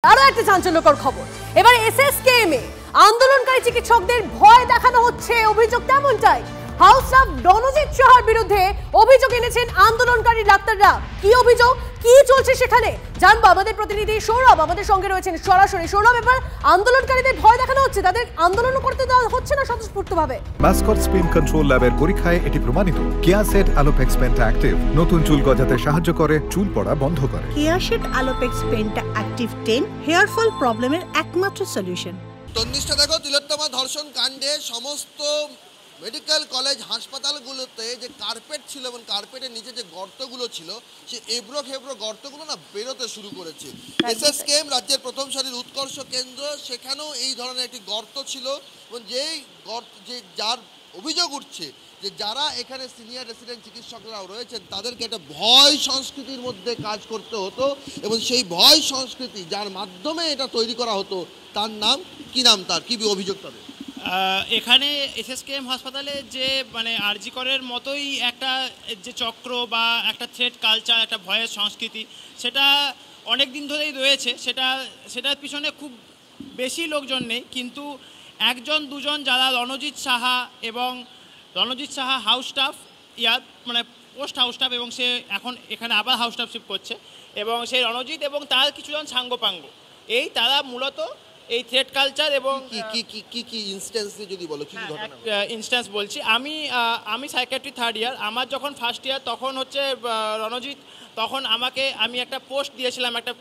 আরো একটা চাঞ্চল্যকর খবর, এবার এসএসকেএম এ আন্দোলনকারী চিকিৎসকদের ভয় দেখানো হচ্ছে, অভিযোগ তেমনটাই। হাউস অফ রণজিৎ সাহার বিরুদ্ধে অভিযোগ এনেছেন আন্দোলনকারী ডাক্তাররা। কি অভিযোগ, কি চলছে সেখানে জানবো। আমাদের প্রতিনিধি সৌরভ আমাদের সঙ্গে রয়েছেন সরাসরি। সৌরভ, এবার আন্দোলনকারীদের ভয় দেখানো হচ্ছে, তাদের আন্দোলন করতে দেওয়া হচ্ছে না স্বতঃস্ফূর্তভাবে। মাসকট স্পিন কন্ট্রোল ল্যাবের পরীক্ষায় এটি প্রমাণিত। কেয়াসেট আলোপেক্স পেন্টা অ্যাক্টিভ নতুন চুল গজাতে সাহায্য করে, চুল পড়া বন্ধ করে। Keyaseth Alopex penta active 10 hair fall প্রবলেমের একমাত্র সলিউশন। তন্নিষ্ঠা দেখো, তিলোত্তমা ধর্ষণ কাণ্ডে সমস্ত মেডিকেল কলেজ হাসপাতালগুলোতে যে কার্পেট ছিল এবং কার্পেটের নিচে যে গর্তগুলো ছিল, সে এবড়ো খেবড়ো গর্তগুলো না বেরোতে শুরু করেছে। এসএসকেএম রাজ্যের প্রথম সারির উৎকর্ষ কেন্দ্র, সেখানেও এই ধরনের একটি গর্ত ছিল এবং যেই গর্ত যার অভিযোগ উঠছে যে যারা এখানে সিনিয়র রেসিডেন্ট চিকিৎসকরাও রয়েছেন তাদেরকে একটা ভয় সংস্কৃতির মধ্যে কাজ করতে হতো এবং সেই ভয় সংস্কৃতি যার মাধ্যমে এটা তৈরি করা হতো, তার নাম কি, নাম তার কি অভিযোগ তাদের? এখানে এসএসকেএম হাসপাতালে যে আরজি করের মতোই একটা যে চক্র বা একটা থ্রেট কালচার, একটা ভয়ের সংস্কৃতি, সেটা অনেক দিন ধরেই রয়েছে। সেটার পিছনে খুব বেশি লোকজন নেই, কিন্তু একজন দুজন যারা রণজিৎ সাহা এবং Ranajit Saha house staff post house staff, এবং সে এখন এখানে আবার হাউস স্টাফশিপ করছে, এবং সেই রণজিৎ এবং তার কিছুজন সাঙ্গপাঙ্গ, তারা মূলত এই থ্রেট কালচার এবং কি ইনস্ট্যান্স যদি বলো, কি ঘটনা? ইনস্ট্যান্স বলছি, আমি সাইকিয়াট্রি থার্ড ইয়ার, আমার যখন ফার্স্ট ইয়ার তখন হচ্ছে রণজিৎ, তখন আমি একটা পোস্ট দিয়েছিলাম, একটা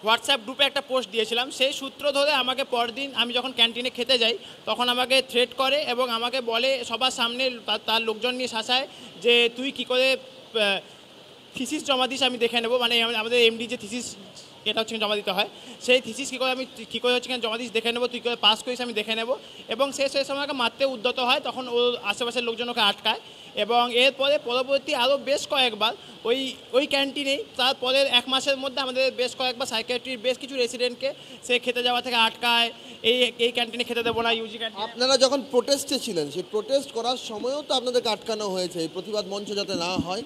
হোয়াটসঅ্যাপ গ্রুপে একটা পোস্ট দিয়েছিলাম। সেই সূত্র ধরে আমাকে পরদিন আমি যখন ক্যান্টিনে খেতে যাই তখন আমাকে থ্রেট করে এবং আমাকে বলে সবার সামনে তার লোকজন নিয়ে শাসায় যে তুই কি করে থিসিস জমা দিস, আমি দেখে নেবো। আমাদের এমডি যে থিসিস এটা হচ্ছে জমা দিতে হয়, সেই থিসিস কী করে হচ্ছে জমা দিস দেখে নেবো, তুই করে পাস করিস আমি দেখে নেবো। এবং সেই সময় আমাকে মারতে উদ্যত হয়, তখন ও আশেপাশের লোকজন ওকে আটকায় এবং এরপরে পরবর্তী আরও বেশ কয়েকবার ওই ক্যান্টিনেই তারপরের এক মাসের মধ্যে আমাদের বেশ কয়েকবার সাইকিয়াট্রির বেশ কিছু রেসিডেন্টকে সে খেতে যাওয়া থেকে আটকায়, এই ক্যান্টিনে খেতে দেবো না, ইউজি ক্যান্টিন। আপনারা যখন প্রোটেস্টে ছিলেন, সেই প্রোটেস্ট করার সময়ও তো আপনাদেরকে আটকানো হয়েছে, এই প্রতিবাদ মঞ্চ যাতে না হয়।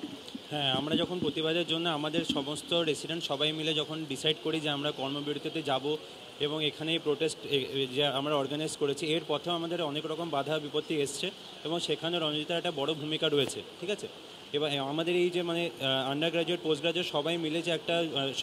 হ্যাঁ, আমরা যখন প্রতিবাদের জন্য আমাদের সমস্ত রেসিডেন্ট সবাই মিলে যখন ডিসাইড করি যে আমরা কর্মবিরতিতে যাব এবং এখানে প্রোটেস্ট যে আমরা অর্গানাইজ করেছি, এর পথেও আমাদের অনেক রকম বাধা বিপত্তি এসছে এবং সেখানে রণজিতের একটা বড় ভূমিকা রয়েছে। ঠিক আছে, এবার আমাদের এই যে আন্ডার গ্র্যাজুয়েট পোস্ট গ্র্যাজুয়েট সবাই মিলে যে একটা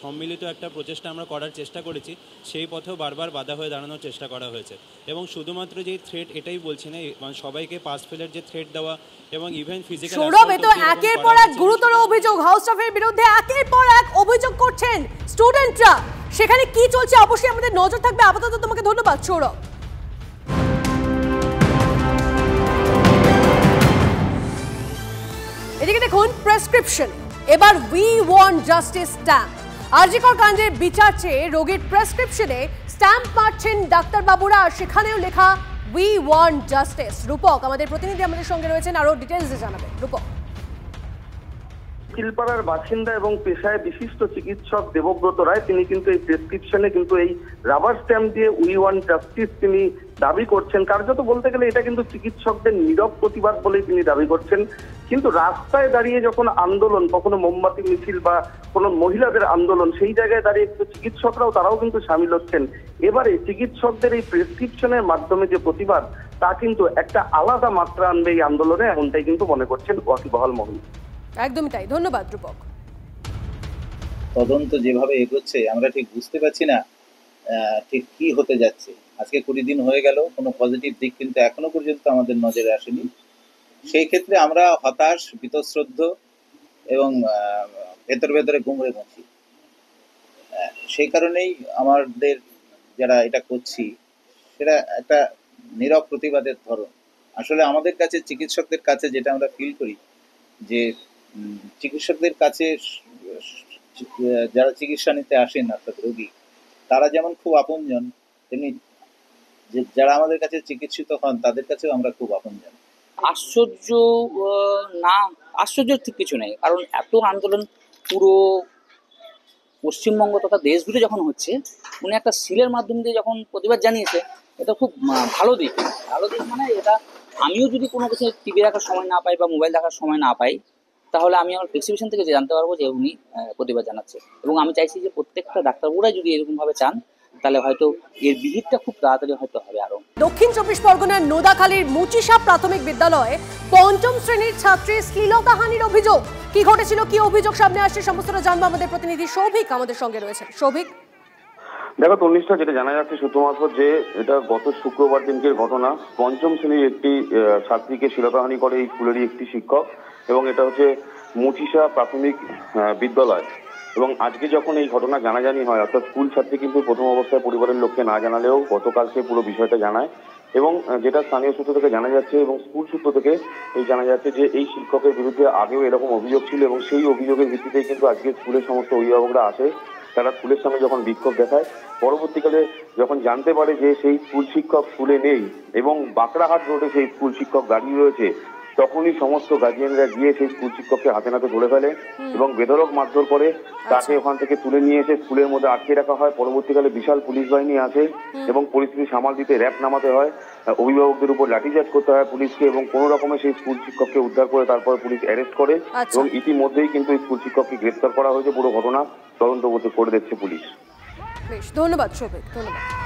সম্মিলিত একটা প্রচেষ্টা আমরা করার চেষ্টা করেছি, সেই পথেও বারবার বাধা হয়ে দাঁড়ানোর চেষ্টা করা হয়েছে। এবং শুধুমাত্র যে থ্রেট এটাই বলছি না, সবাইকে পাস ফেলের যে থ্রেট দেওয়া এবং ইভেন ফিজিক্যাল। সৌরভ, এ তো একের পর এক গুরুতর অভিযোগ, হাউস স্টাফের বিরুদ্ধে একের পর এক অভিযোগ করছেন স্টুডেন্টরা। সেখানে কি চলছে অবশ্যই আমাদের নজর থাকবে। আপাতত তোমাকে ধন্যবাদ সৌরভ। এদিকে দেখুন প্রেসক্রিপশন, এবার we want justice stamp. RG Kar কাণ্ডের বিচার চেয়ে রোগীর প্রেসক্রিপশনে স্ট্যাম্প মারছেন ডাক্তারবাবুরা, সেখানেও লেখা উই ওয়ান্ট জাস্টিস। রূপক আমাদের প্রতিনিধি আমাদের সঙ্গে রয়েছেন, আরো ডিটেইলসে জানাবেন। রূপক। চিলপাড়ার বাসিন্দা এবং পেশায় বিশিষ্ট চিকিৎসক দেবব্রত রায়, তিনি কিন্তু এই প্রেসক্রিপশনে কিন্তু এই রাবার স্ট্যাম্প দিয়ে উই ওয়ান্ট জাস্টিস তিনি দাবি করছেন। কার্যত বলতে গেলে এটা কিন্তু চিকিৎসকদের নীরব প্রতিবাদ বলেই তিনি দাবি করছেন। কিন্তু রাস্তায় দাঁড়িয়ে যখন আন্দোলন, কখনো মোমবাতি মিছিল বা কোনো মহিলাদের আন্দোলন, সেই জায়গায় দাঁড়িয়ে কিন্তু চিকিৎসকরাও তারাও কিন্তু সামিল হচ্ছেন। এবারে চিকিৎসকদের এই প্রেসক্রিপশনের মাধ্যমে যে প্রতিবাদ, তা কিন্তু একটা আলাদা মাত্রা আনবে এই আন্দোলনে, এমনটাই কিন্তু মনে করছেন ওয়াকিবহাল মহল। একদমই তাই, ধন্যবাদ রূপক। তদন্ত যেভাবে এগোচ্ছে আমরা ঠিক বুঝতে পারছি না ঠিক কি হতে যাচ্ছে। আজকে 20 দিন হয়ে গেল, কোনো পজিটিভ দিক কিন্তু এখনো পর্যন্ত আমাদের নজরে আসেনি। সেই ক্ষেত্রে আমরা হতাশ, বীতশ্রদ্ধ এবং ভেতরে গুমড়ে মরছি। সেই কারণেই আমাদের যারা এটা করছি সেটা একটা নীরব প্রতিবাদের ধরন। আসলে আমাদের কাছে, চিকিৎসকদের কাছে যেটা আমরা ফিল করি যে চিকিৎসকদের কাছে যারা চিকিৎসা নিতে আসেন অর্থাৎ রোগী, তারা যেমন খুব আপনজন, তেমনি যারা আমাদের কাছে চিকিৎসিত হন তাদের কাছেও আমরা খুব আপনজন। আশ্চর্য না, আশ্চর্যের ঠিক কিছু নেই, কারণ এত আন্দোলন পুরো পশ্চিমবঙ্গ তথা দেশ জুড়ে যখন হচ্ছে, উনি একটা সিলের মাধ্যম দিয়ে যখন প্রতিবাদ জানিয়েছে, এটা খুব ভালো দিক। ভালো দিক এটা আমিও যদি কোনো কিছু টিভি দেখার সময় না পাই বা মোবাইল দেখার সময় না পাই, তাহলে আমি আমার প্রেসক্রিপশন থেকে জানতে পারবো যে উনি প্রতিবাদ জানাচ্ছে। এবং আমি চাইছি যে প্রত্যেকটা ডাক্তারবাবুরাই যদি এরকমভাবে চান তাহলে হয়তো এর বিহিতটা খুব তাড়াতাড়ি হয়তো হবে আরো। দক্ষিণ চব্বিশ পরগনার নোদাখালীর মুচিসা প্রাথমিক বিদ্যালয়ে পঞ্চম শ্রেণীর ছাত্রী শ্লীলতাহানির অভিযোগ। কি ঘটেছিল, কি অভিযোগ সামনে আসছে, সমস্তটা জানবো আমাদের প্রতিনিধি সৌভিক আমাদের সঙ্গে রয়েছে। সৌভিক, দেখো তন্নিষ্ঠা, যেটা জানা যাচ্ছে শুধুমাত্র যে এটা গত শুক্রবার দিনকের ঘটনা। পঞ্চম শ্রেণীর একটি ছাত্রীকে শ্লীলতাহানি করে এই স্কুলেরই একটি শিক্ষক, এবং এটা হচ্ছে মুচিসা প্রাথমিক বিদ্যালয়। এবং আজকে যখন এই ঘটনা জানাজানি হয়, অর্থাৎ স্কুল ছাত্রী কিন্তু প্রথম অবস্থায় পরিবারের লোককে না জানালেও গতকালকে পুরো বিষয়টা জানায়। এবং যেটা স্থানীয় সূত্র থেকে জানা যাচ্ছে এবং স্কুল সূত্র থেকে এই জানা যাচ্ছে যে এই শিক্ষকের বিরুদ্ধে আগেও এরকম অভিযোগ ছিল, এবং সেই অভিযোগের ভিত্তিতেই কিন্তু আজকে স্কুলের সমস্ত অভিভাবকরা আসে। তারা স্কুলের সামনে যখন বিক্ষোভ দেখায়, পরবর্তীকালে যখন জানতে পারে যে সেই স্কুল শিক্ষক স্কুলে নেই এবং বাঁকড়াহাট রোডে সেই স্কুল শিক্ষক দাঁড়িয়ে রয়েছে, তখনই সমস্ত গার্জিয়ানরা গিয়ে সেই স্কুল শিক্ষককে হাতে নাতে ধরে ফেলে এবং বেধড়ক মারধর করে তাকে ওখান থেকে তুলে নিয়ে এসে স্কুলের মধ্যে আটকে রাখা হয়। পরবর্তীকালে বিশাল পুলিশ বাহিনী আসে এবং পরিস্থিতি সামাল দিতে র্যাব নামাতে হয়, অভিভাবকদের উপর লাঠিচার্জ করতে হয় পুলিশকে, এবং কোনো রকমের সেই স্কুল শিক্ষককে উদ্ধার করে তারপরে পুলিশ অ্যারেস্ট করে। এবং ইতিমধ্যেই কিন্তু স্কুল শিক্ষককে গ্রেপ্তার করা হয়েছে। পুরো ঘটনা তদন্ত করে দেখছে পুলিশ। বেশ, ধন্যবাদ সৌভিক, ধন্যবাদ।